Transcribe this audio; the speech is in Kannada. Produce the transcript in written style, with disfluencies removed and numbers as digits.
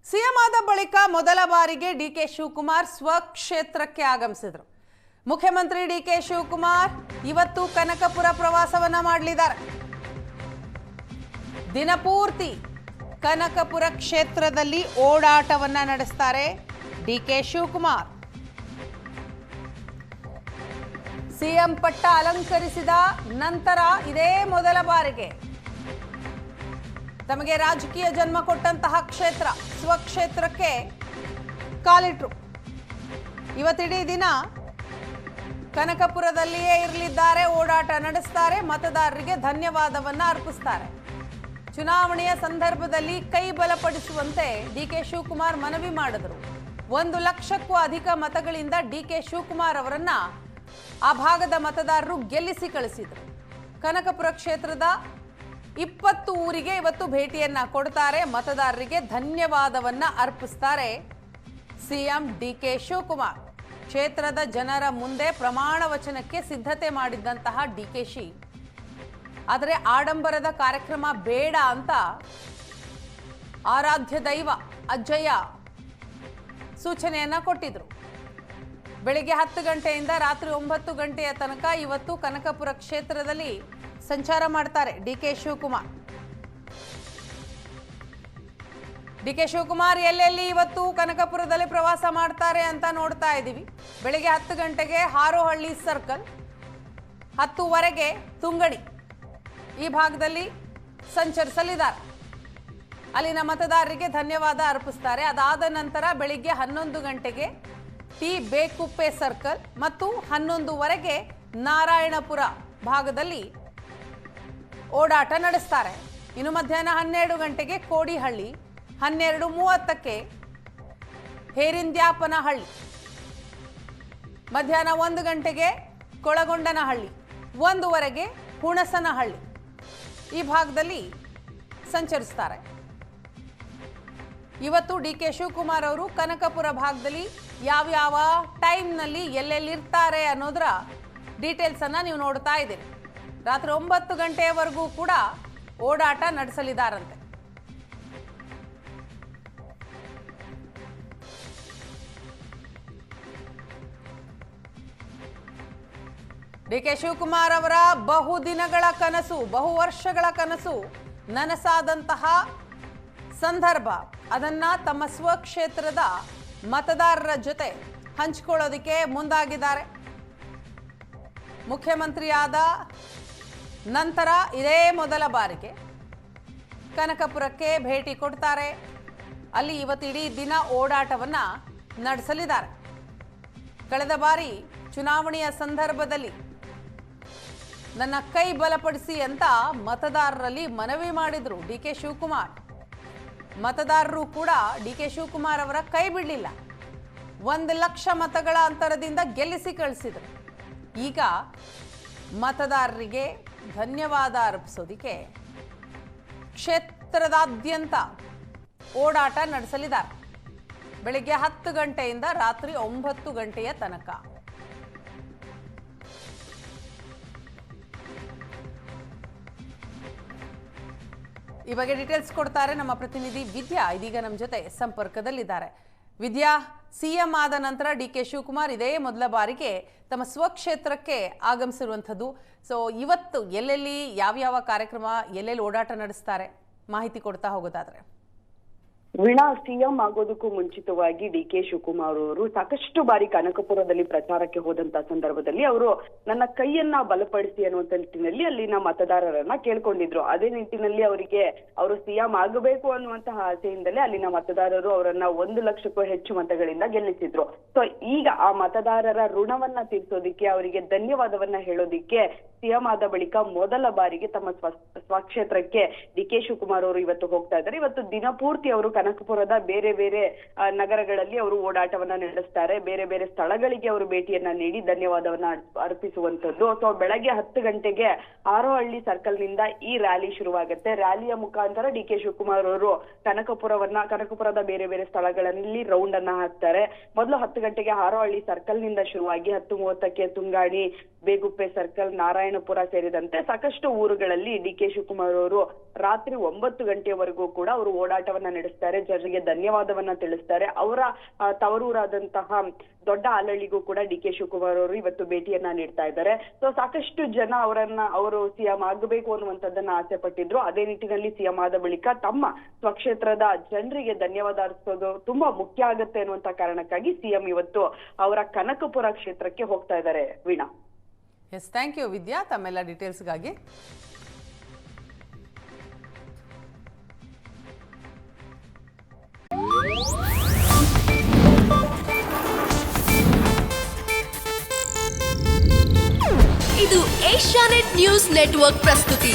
ಸಿಎಂ ಆದ ಬಳಿಕ ಮೊದಲ ಬಾರಿಗೆ ಡಿಕೆ ಶಿವಕುಮಾರ್ ಸ್ವಕ್ಷೇತ್ರಕ್ಕೆ ಆಗಮಿಸಿದರು. ಮುಖ್ಯಮಂತ್ರಿ ಡಿಕೆ ಶಿವಕುಮಾರ್ ಇವತ್ತು ಕನಕಪುರ ಪ್ರವಾಸವನ್ನ ಮಾಡಲಿದ್ದಾರೆ. ದಿನಪೂರ್ತಿ ಕನಕಪುರ ಕ್ಷೇತ್ರದಲ್ಲಿ ಓಡಾಟವನ್ನ ನಡೆಸ್ತಾರೆ ಡಿಕೆ ಶಿವಕುಮಾರ್. ಸಿಎಂ ಪಟ್ಟ ಅಲಂಕರಿಸಿದ ನಂತರ ಇದೇ ಮೊದಲ ಬಾರಿಗೆ ತಮಗೆ ರಾಜಕೀಯ ಜನ್ಮ ಕೊಟ್ಟಂತಹ ಕ್ಷೇತ್ರ ಸ್ವಕ್ಷೇತ್ರಕ್ಕೆ ಕಾಲಿಟ್ರು. ಇವತ್ತಿಡೀ ದಿನ ಕನಕಪುರದಲ್ಲಿಯೇ ಇರಲಿದ್ದಾರೆ, ಓಡಾಟ ನಡೆಸ್ತಾರೆ, ಮತದಾರರಿಗೆ ಧನ್ಯವಾದವನ್ನ ಅರ್ಪಿಸ್ತಾರೆ. ಚುನಾವಣೆಯ ಸಂದರ್ಭದಲ್ಲಿ ಕೈ ಬಲಪಡಿಸುವಂತೆ ಡಿಕೆ ಶಿವಕುಮಾರ್ ಮನವಿ ಮಾಡಿದರು. 1 ಲಕ್ಷಕ್ಕೂ ಅಧಿಕ ಮತಗಳಿಂದ ಡಿಕೆ ಶಿವಕುಮಾರ್ ಅವರನ್ನ ಆ ಭಾಗದ ಮತದಾರರು ಗೆಲ್ಲಿಸಿ ಕಳಿಸಿದರು. ಕನಕಪುರ ಕ್ಷೇತ್ರದ 20 ಊರಿಗೆ ಇವತ್ತು ಭೇಟಿಯನ್ನ ಕೊಡ್ತಾರೆ, ಮತದಾರರಿಗೆ ಧನ್ಯವಾದವನ್ನ ಅರ್ಪಿಸ್ತಾರೆ ಸಿಎಂ ಡಿಕೆ ಶಿವಕುಮಾರ್. ಕ್ಷೇತ್ರದ ಜನರ ಮುಂದೆ ಪ್ರಮಾಣ ವಚನಕ್ಕೆ ಸಿದ್ಧತೆ ಮಾಡಿದ್ದಂತಹ ಡಿಕೆಶಿ ಆದರೆ ಆಡಂಬರದ ಕಾರ್ಯಕ್ರಮ ಬೇಡ ಅಂತ ಆರಾಧ್ಯ ದೈವ ಅಜ್ಜಯ್ಯ ಸೂಚನೆಯನ್ನ ಕೊಟ್ಟಿದ್ರು. ಬೆಳಿಗ್ಗೆ 10 ಗಂಟೆಯಿಂದ ರಾತ್ರಿ 9 ಗಂಟೆಯ ತನಕ ಇವತ್ತು ಕನಕಪುರ ಕ್ಷೇತ್ರದಲ್ಲಿ ಸಂಚಾರ ಮಾಡ್ತಾರೆ ಡಿಕೆ ಶಿವಕುಮಾರ್. ಡಿಕೆ ಶಿವಕುಮಾರ್ ಎಲ್ಲೆಲ್ಲಿ ಇವತ್ತು ಕನಕಪುರದಲ್ಲಿ ಪ್ರವಾಸ ಮಾಡ್ತಾರೆ ಅಂತ ನೋಡ್ತಾ ಇದ್ದೀವಿ. ಬೆಳಿಗ್ಗೆ 10 ಗಂಟೆಗೆ ಹಾರೋಹಳ್ಳಿ ಸರ್ಕಲ್, 10:15ಗೆ ತುಂಗಡಿ ಈ ಭಾಗದಲ್ಲಿ ಸಂಚರಿಸಲಿದ್ದಾರೆ. ಅಲ್ಲಿನ ಮತದಾರರಿಗೆ ಧನ್ಯವಾದ ಅರ್ಪಿಸ್ತಾರೆ. ಅದಾದ ನಂತರ ಬೆಳಿಗ್ಗೆ 11 ಗಂಟೆಗೆ ಟಿ ಬೇಕುಪ್ಪೆ ಸರ್ಕಲ್ ಮತ್ತು 11:15ಗೆ ನಾರಾಯಣಪುರ ಭಾಗದಲ್ಲಿ ಓಡಾಟ ನಡೆಸ್ತಾರೆ. ಇನ್ನು ಮಧ್ಯಾಹ್ನ 12 ಗಂಟೆಗೆ ಕೋಡಿಹಳ್ಳಿ, 12:30ಕ್ಕೆ ಹೇರಿಂದ್ಯಾಪನಹಳ್ಳಿ, ಮಧ್ಯಾಹ್ನ 1 ಗಂಟೆಗೆ ಕೊಳಗೊಂಡನಹಳ್ಳಿ, 1:15ಗೆ ಹುಣಸನಹಳ್ಳಿ ಈ ಭಾಗದಲ್ಲಿ ಸಂಚರಿಸ್ತಾರೆ. ಇವತ್ತು ಡಿಕೆ ಶಿವಕುಮಾರ್ ಅವರು ಕನಕಪುರ ಭಾಗದಲ್ಲಿ ಯಾವ್ಯಾವ ಟೈಮ್ನಲ್ಲಿ ಎಲ್ಲೆಲ್ಲಿರ್ತಾರೆ ಅನ್ನೋದರ ಡೀಟೇಲ್ಸ್ ಅನ್ನ ನೀವು ನೋಡ್ತಾ ಇದ್ದೀರಿ. ರಾತ್ರಿ 9 ಗಂಟೆಯವರೆಗೂ ಕೂಡ ಓಡಾಟ ನಡೆಸಲಿದ್ದಾರಂತೆ. ಡಿಕೆ ಶಿವಕುಮಾರ್ ಅವರ ಬಹುದಿನಗಳ ಕನಸು, ಬಹು ವರ್ಷಗಳ ಕನಸು ನನಸಾದಂತಹ ಸಂದರ್ಭ, ಅದನ್ನ ತಮ್ಮ ಸ್ವಕ್ಷೇತ್ರದ ಮತದಾರರ ಜೊತೆ ಹಂಚಿಕೊಳ್ಳೋದಕ್ಕೆ ಮುಂದಾಗಿದ್ದಾರೆ. ಮುಖ್ಯಮಂತ್ರಿಯಾದ ನಂತರ ಇದೇ ಮೊದಲ ಬಾರಿಗೆ ಕನಕಪುರಕ್ಕೆ ಭೇಟಿ ಕೊಡ್ತಾರೆ. ಅಲ್ಲಿ ಇವತ್ತಿಡೀ ದಿನ ಓಡಾಟವನ್ನ ನಡೆಸಲಿದ್ದಾರೆ. ಕಳೆದ ಬಾರಿ ಚುನಾವಣೆಯ ಸಂದರ್ಭದಲ್ಲಿ ನನ್ನ ಕೈ ಬಲಪಡಿಸಿ ಅಂತ ಮತದಾರರಲ್ಲಿ ಮನವಿ ಮಾಡಿದ್ರು ಡಿಕೆ ಶಿವಕುಮಾರ್. ಮತದಾರರು ಕೂಡ ಡಿಕೆ ಶಿವಕುಮಾರ್ ಅವರ ಕೈ ಬಿಡಲಿಲ್ಲ. 1 ಲಕ್ಷ ಮತಗಳ ಅಂತರದಿಂದ ಗೆಲ್ಲಿಸಿ ಕಳಿಸಿದರು. ಈಗ ಮತದಾರರಿಗೆ ಧನ್ಯವಾದ ಅರ್ಪಿಸೋದಿಕ್ಕೆ ಕ್ಷೇತ್ರದಾದ್ಯಂತ ಓಡಾಟ ನಡೆಸಲಿದ್ದಾರೆ. ಬೆಳಿಗ್ಗೆ 10 ಗಂಟೆಯಿಂದ ರಾತ್ರಿ 9 ಗಂಟೆಯ ತನಕ. ಈ ಬಗ್ಗೆ ಡೀಟೇಲ್ಸ್ ಕೊಡ್ತಾರೆ ನಮ್ಮ ಪ್ರತಿನಿಧಿ ವಿದ್ಯಾ. ಇದೀಗ ನಮ್ಮ ಜೊತೆ ಸಂಪರ್ಕದಲ್ಲಿದ್ದಾರೆ. ವಿದ್ಯಾ, ಸಿಎಂ ಆದ ನಂತರ ಡಿಕೆ ಶಿವಕುಮಾರ್ ಇದೇ ಮೊದಲ ಬಾರಿಗೆ ತಮ್ಮ ಸ್ವಕ್ಷೇತ್ರಕ್ಕೆ ಆಗಮಿಸಿರುವಂಥದ್ದು. ಸೊ ಇವತ್ತು ಎಲ್ಲೆಲ್ಲಿ ಯಾವ್ಯಾವ ಕಾರ್ಯಕ್ರಮ, ಎಲ್ಲೆಲ್ಲಿ ಓಡಾಟ ನಡೆಸ್ತಾರೆ, ಮಾಹಿತಿ ಕೊಡ್ತಾ ಹೋಗೋದಾದ್ರೆ? ವೀಣಾ, ಸಿಎಂ ಆಗೋದಕ್ಕೂ ಮುಂಚಿತವಾಗಿ ಡಿಕೆ ಶಿವಕುಮಾರ್ ಅವರು ಸಾಕಷ್ಟು ಬಾರಿ ಕನಕಪುರದಲ್ಲಿ ಪ್ರಚಾರಕ್ಕೆ ಹೋದಂತ ಸಂದರ್ಭದಲ್ಲಿ ಅವರು ನನ್ನ ಕೈಯನ್ನ ಬಲಪಡಿಸಿ ಅನ್ನುವಂತ ನಿಟ್ಟಿನಲ್ಲಿ ಅಲ್ಲಿನ ಮತದಾರರನ್ನ ಕೇಳ್ಕೊಂಡಿದ್ರು. ಅದೇ ನಿಟ್ಟಿನಲ್ಲಿ ಅವರಿಗೆ ಅವರು ಸಿಎಂ ಆಗಬೇಕು ಅನ್ನುವಂತಹ ಆಸೆಯಿಂದಲೇ ಅಲ್ಲಿನ ಮತದಾರರು ಅವರನ್ನ 1 ಲಕ್ಷಕ್ಕೂ ಹೆಚ್ಚು ಮತಗಳಿಂದ ಗೆಲ್ಲಿಸಿದ್ರು. ಸೊ ಈಗ ಆ ಮತದಾರರ ಋಣವನ್ನ ತೀರ್ಸೋದಿಕ್ಕೆ, ಅವರಿಗೆ ಧನ್ಯವಾದವನ್ನ ಹೇಳೋದಿಕ್ಕೆ ಸಿಎಂ ಆದ ಬಳಿಕ ಮೊದಲ ಬಾರಿಗೆ ತಮ್ಮ ಸ್ವಕ್ಷೇತ್ರಕ್ಕೆ ಡಿಕೆ ಶಿವಕುಮಾರ್ ಅವರು ಇವತ್ತು ಹೋಗ್ತಾ ಇದ್ದಾರೆ. ಇವತ್ತು ದಿನಪೂರ್ತಿ ಅವರು ಕನಕಪುರದ ಬೇರೆ ಬೇರೆ ನಗರಗಳಲ್ಲಿ ಅವರು ಓಡಾಟವನ್ನ ನಡೆಸ್ತಾರೆ. ಬೇರೆ ಬೇರೆ ಸ್ಥಳಗಳಿಗೆ ಅವರು ಭೇಟಿಯನ್ನ ನೀಡಿ ಧನ್ಯವಾದವನ್ನ ಅರ್ಪಿಸುವಂತದ್ದು. ಸೊ ಬೆಳಗ್ಗೆ 10 ಗಂಟೆಗೆ ಹಾರೋಹಳ್ಳಿ ಸರ್ಕಲ್ ನಿಂದ ಈ ರ್ಯಾಲಿ ಶುರುವಾಗುತ್ತೆ. ರ್ಯಾಲಿಯ ಮುಖಾಂತರ ಡಿಕೆ ಶಿವಕುಮಾರ್ ಅವರು ಕನಕಪುರದ ಬೇರೆ ಬೇರೆ ಸ್ಥಳಗಳಲ್ಲಿ ರೌಂಡ್ ಅನ್ನ ಹಾಕ್ತಾರೆ. ಮೊದಲು 10 ಗಂಟೆಗೆ ಹಾರೋಹಳ್ಳಿ ಸರ್ಕಲ್ ನಿಂದ ಶುರುವಾಗಿ 10:30ಕ್ಕೆ ತುಂಗಾಣಿ, ಬೇಗುಪ್ಪೆ ಸರ್ಕಲ್, ನಾರಾಯಣಪುರ ಸೇರಿದಂತೆ ಸಾಕಷ್ಟು ಊರುಗಳಲ್ಲಿ ಡಿಕೆ ಶಿವಕುಮಾರ್ ಅವರು ರಾತ್ರಿ 9 ಗಂಟೆಯವರೆಗೂ ಕೂಡ ಅವರು ಓಡಾಟವನ್ನ ನಡೆಸ್ತಾರೆ. ಮಾಡ್ತಾರೆ, ಜನರಿಗೆ ಧನ್ಯವಾದವನ್ನ ತಿಳಿಸ್ತಾರೆ. ಅವರ ತವರೂರಾದಂತಹ ದೊಡ್ಡ ಆಲಳಿಗೂ ಕೂಡ ಡಿ ಕೆ ಶಿವಕುಮಾರ್ ಅವರು ಇವತ್ತು ಭೇಟಿಯನ್ನ ನೀಡ್ತಾ ಇದ್ದಾರೆ. ಸೊ ಸಾಕಷ್ಟು ಜನ ಅವರು ಸಿಎಂ ಆಗಬೇಕು ಅನ್ನುವಂಥದ್ದನ್ನ ಆಸೆ ಪಟ್ಟಿದ್ರು. ಅದೇ ನಿಟ್ಟಿನಲ್ಲಿ ಸಿಎಂ ಆದ ಬಳಿಕ ತಮ್ಮ ಸ್ವಕ್ಷೇತ್ರದ ಜನರಿಗೆ ಧನ್ಯವಾದ ಅರ್ಪಿಸೋದು ತುಂಬಾ ಮುಖ್ಯ ಆಗುತ್ತೆ ಅನ್ನುವಂತ ಕಾರಣಕ್ಕಾಗಿ ಸಿಎಂ ಇವತ್ತು ಅವರ ಕನಕಪುರ ಕ್ಷೇತ್ರಕ್ಕೆ ಹೋಗ್ತಾ ಇದ್ದಾರೆ. ವೀಣಾ. ಎಸ್, ಥ್ಯಾಂಕ್ ಯು ವಿದ್ಯಾ ತಮ್ಮೆಲ್ಲ ಡೀಟೇಲ್ಸ್ಗಾಗಿ. ಇದು ಏಷ್ಯಾನೆಟ್ ನ್ಯೂಸ್ ನೆಟ್ವರ್ಕ್ ಪ್ರಸ್ತುತಿ.